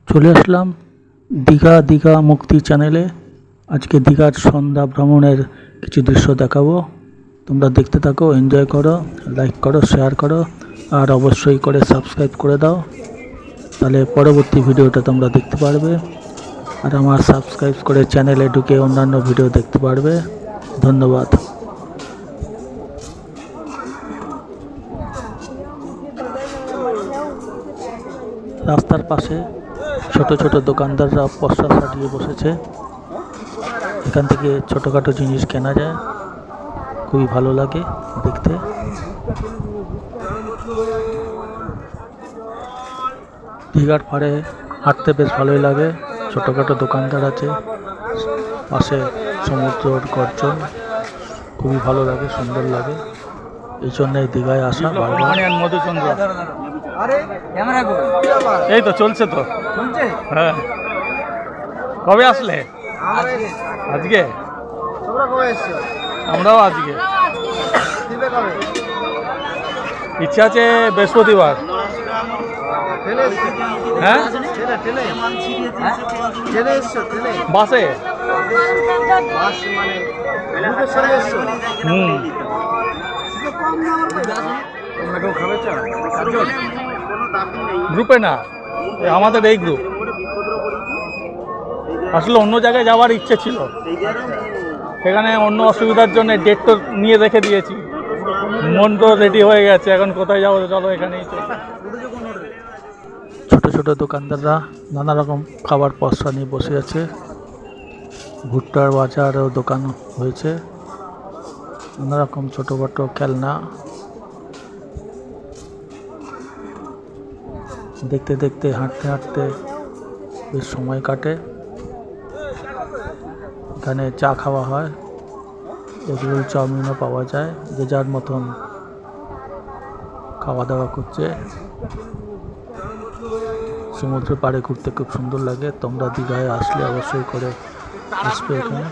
চলে আসলাম দীঘা দীঘা মুক্তি চ্যানেলে। আজকে দীঘার সন্ধ্যা ভ্রমণের কিছু দৃশ্য দেখাবো। তোমরা দেখতে থাকো, এনজয় করো, লাইক করো, শেয়ার করো, আর অবশ্যই করে সাবস্ক্রাইব করে দাও, তাহলে পরবর্তী ভিডিওটা তোমরা দেখতে পারবে। আর আমার সাবস্ক্রাইব করে চ্যানেলে ঢুকে অন্যান্য ভিডিও দেখতে পারবে। ধন্যবাদ। রাস্তার পাশে ছোট ছোট দোকানদাররা পসরা সাজিয়ে বসেছে। এখান থেকে ছোটোখাটো জিনিস কেনা যায়, খুবই ভালো লাগে দেখতে। দীঘার পাড়ে হাঁটতে বেশ ভালোই লাগে। ছোটোখাটো দোকানদার আছে, পাশে সমুদ্রের গর্জন, খুবই ভালো লাগে, সুন্দর লাগে। এই জন্যই দীঘায় আসা বারবার। মধুচন্দ্র এই তো চলছে তো। হ্যাঁ, কবে আসলে? আজকে আমরাও আজকে। ইচ্ছা আছে বৃহস্পতিবার। হ্যাঁ, বাসে। গ্রুপে না, আমাদের এই গ্রুপ। আসলে অন্য জায়গায় যাওয়ার ইচ্ছে ছিল, সেখানে অন্য অসুবিধার জন্য ডেট তো নিয়ে রেখে দিয়েছি। মন তো রেডি হয়ে গেছে, এখন কোথায় যাবো? চলো এখানেই চলো। ছোট ছোট দোকানদাররা নানা রকম খাবার পসরা নিয়ে বসে আছে। ভুট্টার বাজারও দোকান হয়েছে, নানা রকম ছোটোখাটো খেলনা। দেখতে দেখতে হাঁটতে হাঁটতে বেশ সময় কাটে। এখানে চা খাওয়া হয়, এগরোল চাউমিনও পাওয়া যায়। যে যার মতন খাওয়া দাওয়া করছে। সমুদ্র পাড়ে ঘুরতে খুব সুন্দর লাগে। তোমরা দীঘায় আসলে অবশ্যই করে আসবে এখানে।